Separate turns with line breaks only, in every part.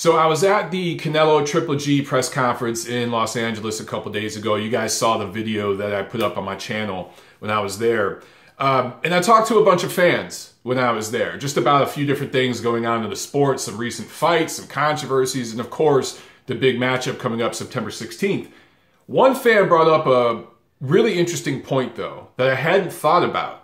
So I was at the Canelo Triple G press conference in Los Angeles a couple days ago. You guys saw the video that I put up on my channel when I was there. And I talked to a bunch of fans when I was there, just about a few different things going on in the sport, some recent fights, some controversies, and of course, the big matchup coming up September 16th. One fan brought up a really interesting point, though, that I hadn't thought about.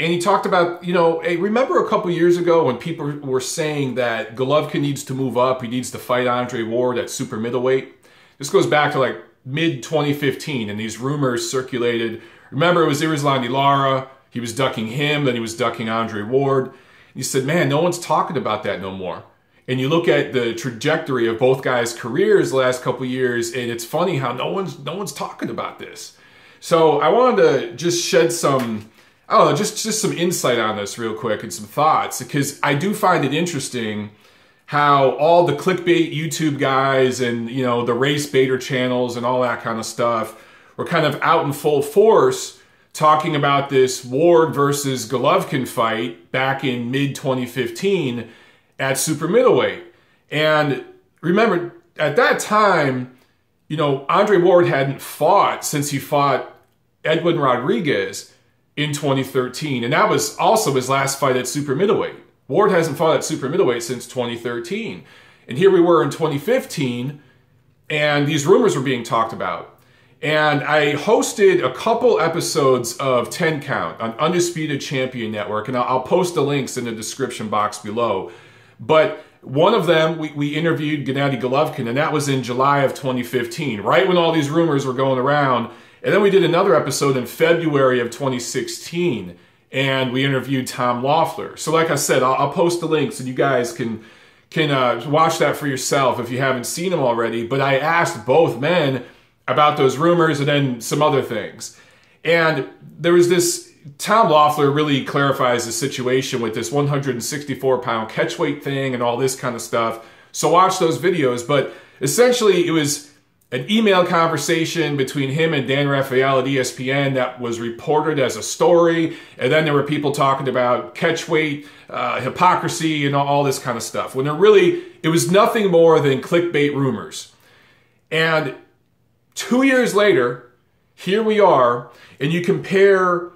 And he talked about, you know, hey, remember a couple years ago when people were saying that Golovkin needs to move up, he needs to fight Andre Ward at super middleweight? This goes back to like mid-2015, and these rumors circulated. Remember, it was Irizlandi Lara, he was ducking him, then he was ducking Andre Ward. And he said, man, no one's talking about that no more. And you look at the trajectory of both guys' careers the last couple years, and it's funny how no one's talking about this. So I wanted to just shed some, I don't know, just some insight on this real quick and some thoughts, because I do find it interesting how all the clickbait YouTube guys and, you know, the race baiter channels and all that kind of stuff were kind of out in full force talking about this Ward versus Golovkin fight back in mid-2015 at super middleweight. And remember, at that time, you know, Andre Ward hadn't fought since he fought Edwin Rodriguez in 2013. And that was also his last fight at super middleweight. Ward hasn't fought at super middleweight since 2013. And here we were in 2015, and these rumors were being talked about. And I hosted a couple episodes of 10 Count on Undisputed Champion Network, and I'll post the links in the description box below. But one of them, we interviewed Gennady Golovkin, and that was in July of 2015, right when all these rumors were going around. And then we did another episode in February of 2016, and we interviewed Tom Loeffler. So like I said, I'll post the links, and you guys can watch that for yourself if you haven't seen them already. But I asked both men about those rumors and then some other things. And there was this, Tom Loeffler really clarifies the situation with this 164-pound catchweight thing and all this kind of stuff. So watch those videos. But essentially, it was an email conversation between him and Dan Rafael at ESPN that was reported as a story. And then there were people talking about catchweight, hypocrisy, and all this kind of stuff. When it was nothing more than clickbait rumors. And 2 years later, here we are, and you compare,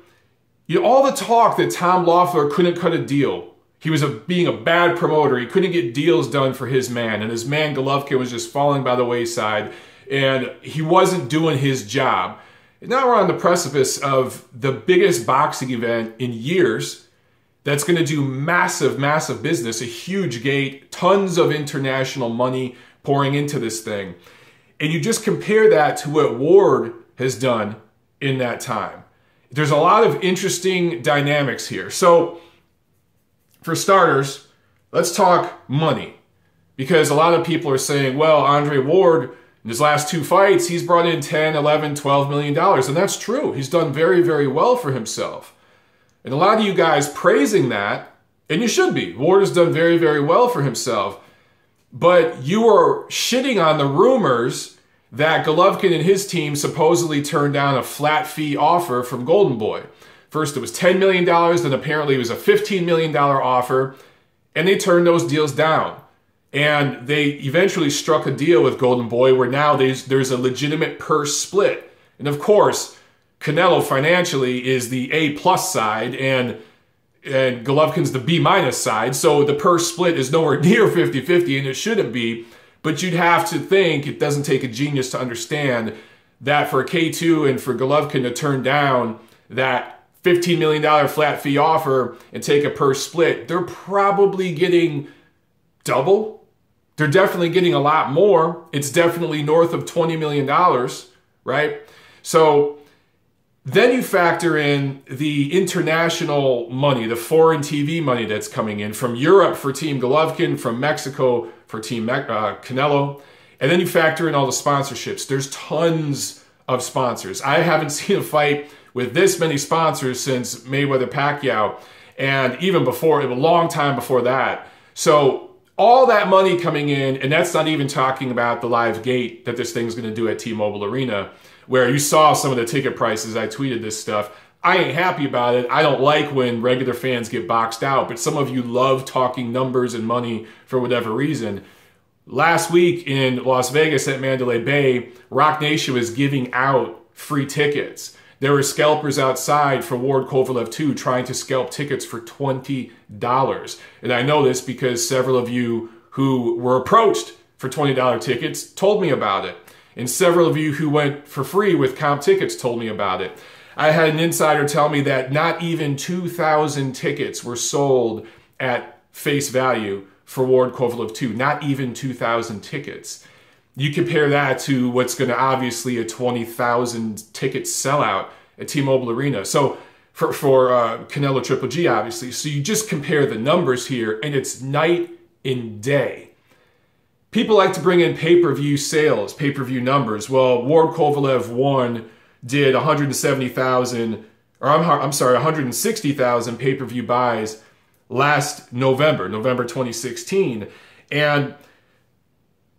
you know, all the talk that Tom Loeffler couldn't cut a deal. He was being a bad promoter. He couldn't get deals done for his man, and his man Golovkin was just falling by the wayside, and he wasn't doing his job. And now we're on the precipice of the biggest boxing event in years that's going to do massive, massive business, a huge gate, tons of international money pouring into this thing. And you just compare that to what Ward has done in that time. There's a lot of interesting dynamics here. So, for starters, let's talk money. Because a lot of people are saying, well, Andre Ward, in his last two fights, he's brought in $10, $11, $12 million. And that's true. He's done very, very well for himself. And a lot of you guys praising that, and you should be. Ward has done very, very well for himself. But you are shitting on the rumors that Golovkin and his team supposedly turned down a flat fee offer from Golden Boy. First it was $10 million, then apparently it was a $15 million offer, and they turned those deals down. And they eventually struck a deal with Golden Boy where now there's a legitimate purse split. And of course, Canelo financially is the A-plus side, and Golovkin's the B- side, so the purse split is nowhere near 50-50, and it shouldn't be. But you'd have to think, it doesn't take a genius to understand that for K2 and for Golovkin to turn down that $15 million flat fee offer and take a purse split, they're probably getting double. They're definitely getting a lot more. It's definitely north of $20 million, right? So then you factor in the international money, the foreign TV money that's coming in from Europe for Team Golovkin, from Mexico for Team Canelo, and then you factor in all the sponsorships. There's tons of sponsors. I haven't seen a fight with this many sponsors since Mayweather-Pacquiao, and even before, a long time before that. So all that money coming in, and that's not even talking about the live gate that this thing's going to do at T-Mobile Arena, where you saw some of the ticket prices. I tweeted this stuff. I ain't happy about it. I don't like when regular fans get boxed out, but some of you love talking numbers and money for whatever reason. last week in Las Vegas at Mandalay Bay, Rock Nation was giving out free tickets. There were scalpers outside for Ward Kovalev 2 trying to scalp tickets for $20. And I know this because several of you who were approached for $20 tickets told me about it. And several of you who went for free with comp tickets told me about it. I had an insider tell me that not even 2,000 tickets were sold at face value for Ward Kovalev 2. Not even 2,000 tickets. You compare that to what's going to obviously a 20,000 ticket sellout at T-Mobile Arena. So for Canelo Triple G, obviously. So you just compare the numbers here, and it's night and day. People like to bring in pay-per-view sales, pay-per-view numbers. Well, Ward Kovalev 1 did 170,000, or I'm sorry, 160,000 pay-per-view buys last November 2016. And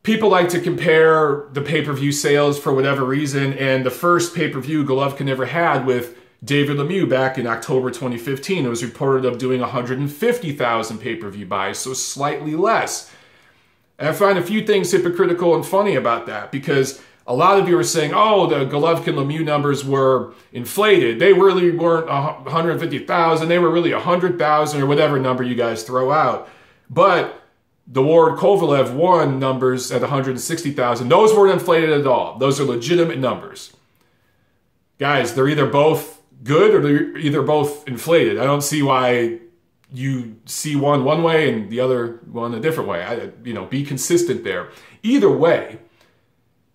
people like to compare the pay-per-view sales for whatever reason, and the first pay-per-view Golovkin ever had with David Lemieux back in October 2015, it was reported of doing 150,000 pay-per-view buys, so slightly less. And I find a few things hypocritical and funny about that, because a lot of you are saying, oh, the Golovkin-Lemieux numbers were inflated. They really weren't 150,000, they were really 100,000, or whatever number you guys throw out. But the Ward Kovalev 1 numbers at 160,000, those weren't inflated at all. Those are legitimate numbers. Guys, they're either both good or they're either both inflated. I don't see why you see one way and the other one a different way. Be consistent there. Either way,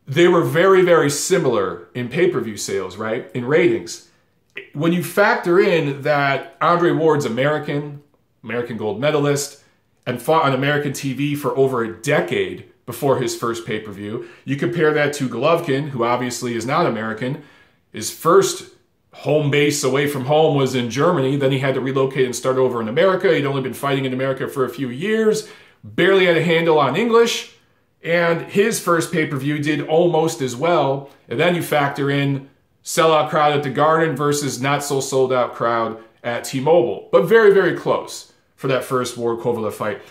they were very, very similar in pay-per-view sales, right? In ratings. When you factor in that Andre Ward's American gold medalist, and fought on American TV for over a decade before his first pay-per-view. You compare that to Golovkin, who obviously is not American. His first home base away from home was in Germany. Then he had to relocate and start over in America. He'd only been fighting in America for a few years, barely had a handle on English, and his first pay-per-view did almost as well. And then you factor in sellout crowd at the Garden versus not so sold out crowd at T-Mobile, but very, very close for that first Ward Kovalev fight.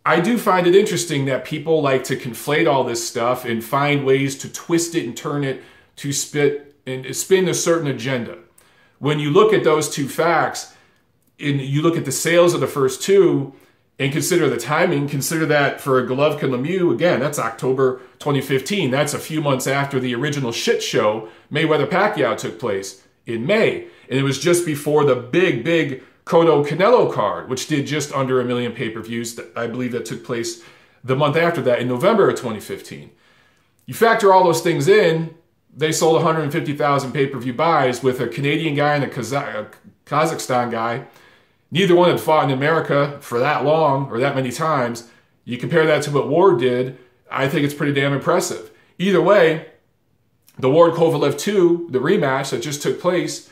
I do find it interesting that people like to conflate all this stuff and find ways to twist it and turn it to spin a certain agenda. When you look at those two facts, and you look at the sales of the first two, and consider the timing, consider that for Golovkin-Lemieux, again, that's October 2015. That's a few months after the original shit show Mayweather-Pacquiao took place in May. And it was just before the big Cotto-Canelo card, which did just under 1 million pay-per-views. I believe that took place the month after that in November of 2015. You factor all those things in, they sold 150,000 pay-per-view buys with a Canadian guy and a Kazakhstan guy. Neither one had fought in America for that long or that many times. You compare that to what Ward did, I think it's pretty damn impressive. Either way, the Ward Kovalev 2, the rematch that just took place,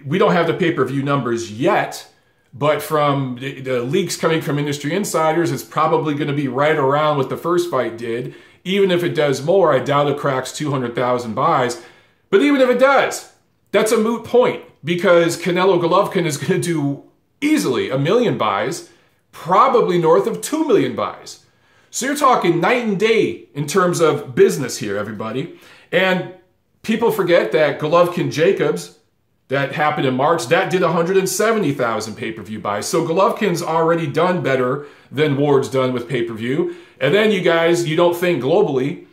we don't have the pay-per-view numbers yet, but from the leaks coming from industry insiders, it's probably going to be right around what the first fight did. Even if it does more, I doubt it cracks 200,000 buys. But even if it does, that's a moot point, because Canelo-Golovkin is going to do easily 1 million buys, probably north of 2 million buys. So you're talking night and day in terms of business here, everybody. And people forget that Golovkin-Jacobs, that happened in March, that did 170,000 pay-per-view buys. So Golovkin's already done better than Ward's done with pay-per-view. And then you guys, you don't think globally.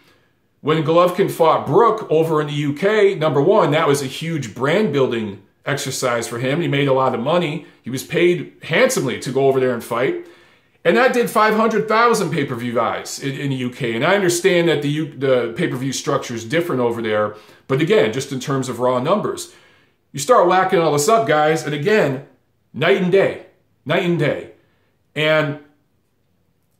When Golovkin fought Brook over in the UK, number one, that was a huge brand building exercise for him. He made a lot of money. He was paid handsomely to go over there and fight. And that did 500,000 pay-per-view buys in the UK. And I understand that the pay-per-view structure is different over there. But again, just in terms of raw numbers. You start whacking all this up, guys, and again, night and day. And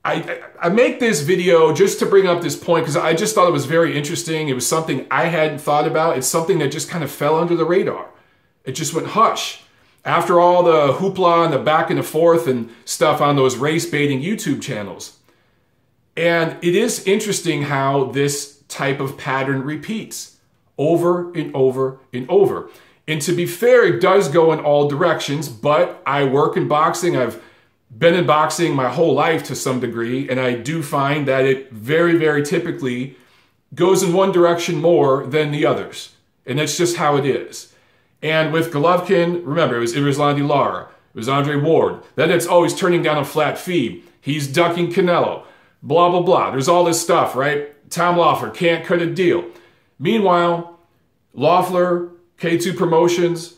I make this video just to bring up this point because I just thought it was very interesting. It was something I hadn't thought about. It's something that just kind of fell under the radar. It just went hush. After all the hoopla and the back and the forth and stuff on those race-baiting YouTube channels. And it is interesting how this type of pattern repeats over and over and over. And to be fair, it does go in all directions, but I work in boxing. I've been in boxing my whole life to some degree, and I do find that it very, very typically goes in one direction more than the others. And that's just how it is. And with Golovkin, remember, it was Irizlandi Lara, it was Andre Ward. Then it's always turning down a flat fee. He's ducking Canelo. Blah, blah, blah. There's all this stuff, right? Tom Loeffler can't cut a deal. Meanwhile, Loeffler, K2 Promotions,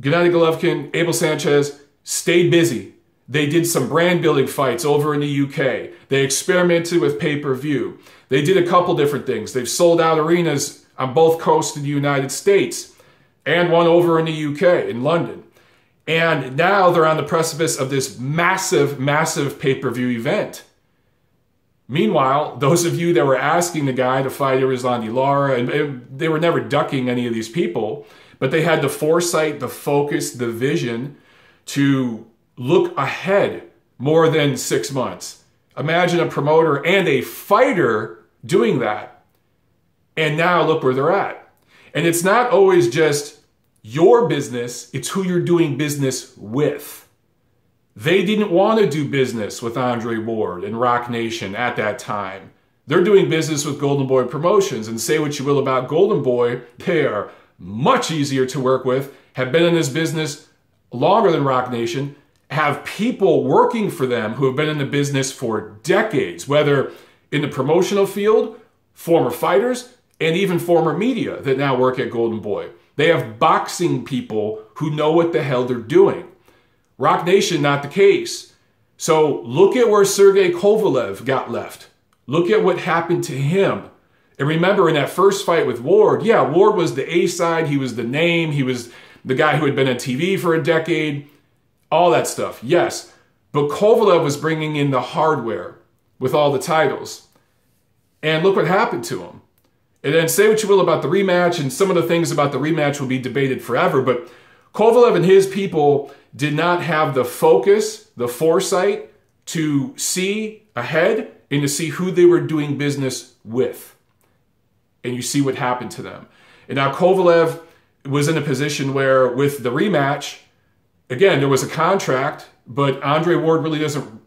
Gennady Golovkin, Abel Sanchez stayed busy. They did some brand building fights over in the UK. They experimented with pay-per-view. They did a couple different things. They've sold out arenas on both coasts of the United States and one over in the UK, in London. And now they're on the precipice of this massive, massive pay-per-view event. Meanwhile, those of you that were asking the guy to fight Irizlandi Lara, and they were never ducking any of these people, but they had the foresight, the focus, the vision to look ahead more than 6 months. Imagine a promoter and a fighter doing that. And now look where they're at. And it's not always just your business, it's who you're doing business with. They didn't want to do business with Andre Ward and Rock Nation at that time. They're doing business with Golden Boy Promotions. And say what you will about Golden Boy, they are much easier to work with, have been in this business longer than Rock Nation, have people working for them who have been in the business for decades, whether in the promotional field, former fighters, and even former media that now work at Golden Boy. They have boxing people who know what the hell they're doing. Rock Nation, not the case. So look at where Sergey Kovalev got left. Look at what happened to him. And remember, in that first fight with Ward, yeah, Ward was the A side. He was the name. He was the guy who had been on TV for a decade. All that stuff, yes. But Kovalev was bringing in the hardware with all the titles. And look what happened to him. And then say what you will about the rematch, and some of the things about the rematch will be debated forever, but Kovalev and his people did not have the focus, the foresight to see ahead and to see who they were doing business with. And you see what happened to them. And now Kovalev was in a position where with the rematch, again, there was a contract, but Andre Ward really doesn't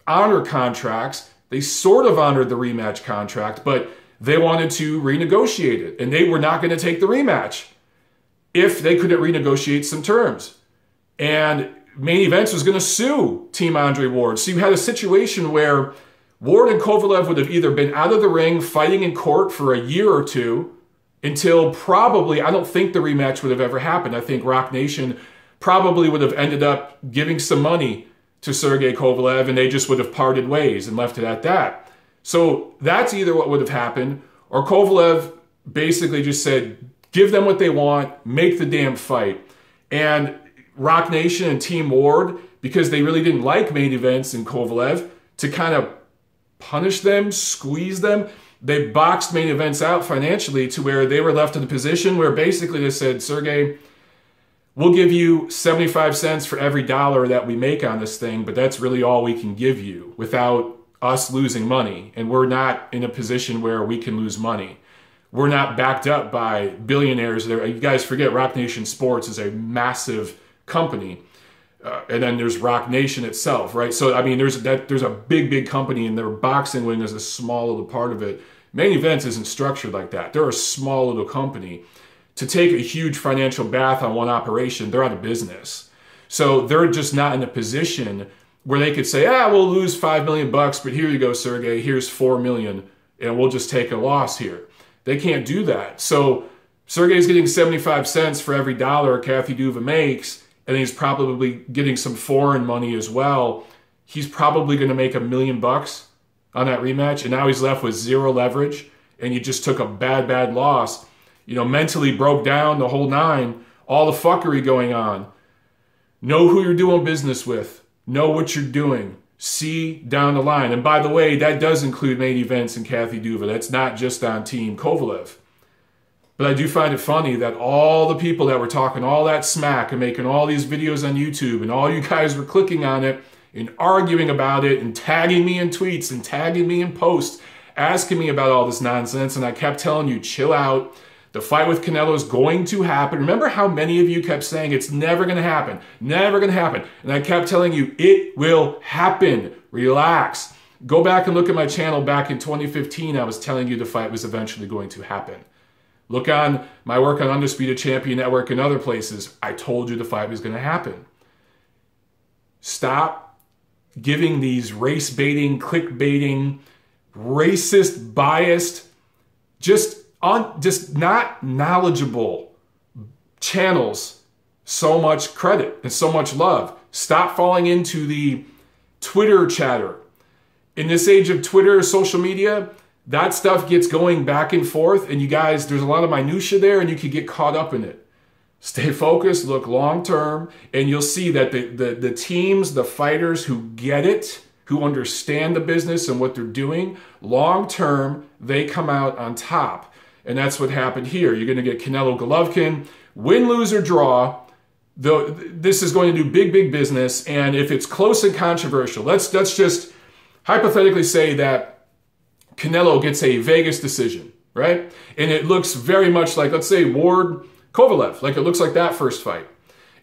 honor contracts. They sort of honored the rematch contract, but they wanted to renegotiate it, and they were not going to take the rematch if they couldn't renegotiate some terms. And Main Events was going to sue Team Andre Ward. So you had a situation where Ward and Kovalev would have either been out of the ring fighting in court for a year or two until probably, I don't think the rematch would have ever happened. I think Rock Nation probably would have ended up giving some money to Sergey Kovalev, and they just would have parted ways and left it at that. So that's either what would have happened, or Kovalev basically just said, give them what they want, make the damn fight. And Rock Nation and Team Ward, because they really didn't like Main Events and Kovalev, to kind of punish them, squeeze them, they boxed Main Events out financially to where they were left in a position where basically they said, Sergey, we'll give you 75 cents for every dollar that we make on this thing, but that's really all we can give you without us losing money. And we're not in a position where we can lose money. We're not backed up by billionaires. You guys forget Rock Nation Sports is a massive company. And then there's Rock Nation itself, right? So, I mean, there's a big, big company, and their boxing wing is a small little part of it. Main Events isn't structured like that. They're a small little company. To take a huge financial bath on one operation, they're out of business. So they're just not in a position where they could say, we'll lose $5 million, but here you go, Sergey, here's $4 million, and we'll just take a loss here. They can't do that. So Sergey's getting 75 cents for every dollar Kathy Duva makes, and he's probably getting some foreign money as well. He's probably going to make $1 million on that rematch, and now he's left with zero leverage, and you just took a bad, bad loss. You know, mentally broke down the whole nine, all the fuckery going on. Know who you're doing business with. Know what you're doing. See down the line. And by the way, that does include Main Events and Kathy Duva. That's not just on Team Kovalev. But I do find it funny that all the people that were talking all that smack and making all these videos on YouTube, and all you guys were clicking on it and arguing about it and tagging me in tweets and tagging me in posts, asking me about all this nonsense, and I kept telling you, chill out. The fight with Canelo is going to happen. Remember how many of you kept saying it's never going to happen, never going to happen. And I kept telling you it will happen. Relax. Go back and look at my channel back in 2015. I was telling you the fight was eventually going to happen. Look on my work on Undisputed Champion Network and other places. I told you the fight was going to happen. Stop giving these race baiting, clickbaiting, racist, biased, just not knowledgeable channels so much credit and so much love. Stop falling into the Twitter chatter. In this age of Twitter, social media, that stuff gets going back and forth, and you guys, there's a lot of minutia there, and you can get caught up in it. Stay focused, look long term, and you'll see that the teams, the fighters who get it, who understand the business and what they're doing, long term, they come out on top. And that's what happened here. You're going to get Canelo-Golovkin, win, lose, or draw. This is going to do big, big business. And if it's close and controversial, let's just hypothetically say that Canelo gets a Vegas decision, right? And it looks very much like, let's say, Ward-Kovalev, like it looks like that first fight.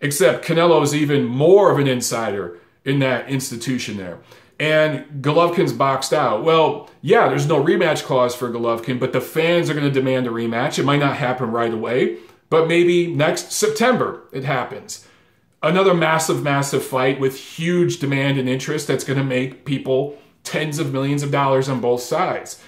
Except Canelo is even more of an insider in that institution there. And Golovkin's boxed out. Well, yeah, there's no rematch clause for Golovkin, but the fans are going to demand a rematch. It might not happen right away, but maybe next September it happens. Another massive, massive fight with huge demand and interest that's going to make people tens of millions of dollars on both sides.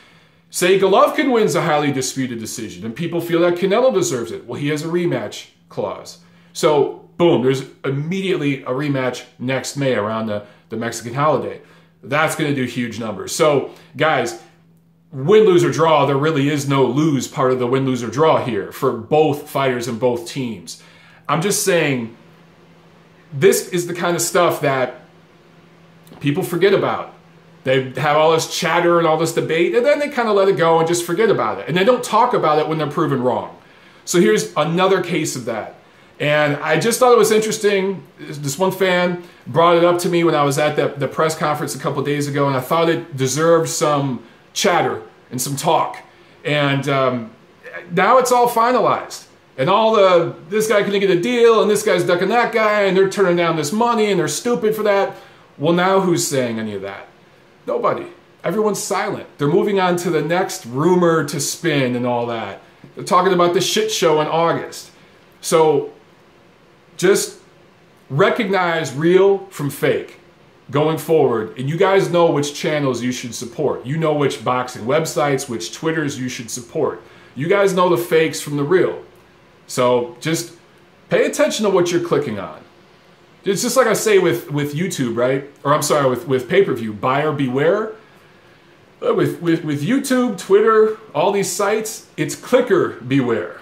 Say Golovkin wins a highly disputed decision and people feel that Canelo deserves it. Well, he has a rematch clause. So, boom, there's immediately a rematch next May around the Mexican holiday. That's going to do huge numbers. So, guys, win, lose, or draw, there really is no lose part of the win, lose, or draw here for both fighters and both teams. I'm just saying this is the kind of stuff that people forget about. They have all this chatter and all this debate, and then they kind of let it go and just forget about it. And they don't talk about it when they're proven wrong. So here's another case of that. And I just thought it was interesting. This one fan brought it up to me when I was at the press conference a couple of days ago, and I thought it deserved some chatter and some talk. And now it's all finalized. And this guy couldn't get a deal, and this guy's ducking that guy, and they're turning down this money, and they're stupid for that. Well, now who's saying any of that? Nobody. Everyone's silent. They're moving on to the next rumor to spin and all that. They're talking about the shit show in August. So just recognize real from fake going forward. And you guys know which channels you should support. You know which boxing websites, which Twitters you should support. You guys know the fakes from the real. So just pay attention to what you're clicking on. It's just like I say with YouTube, right? Or I'm sorry, with pay-per-view, buyer beware. With YouTube, Twitter, all these sites, it's clicker beware.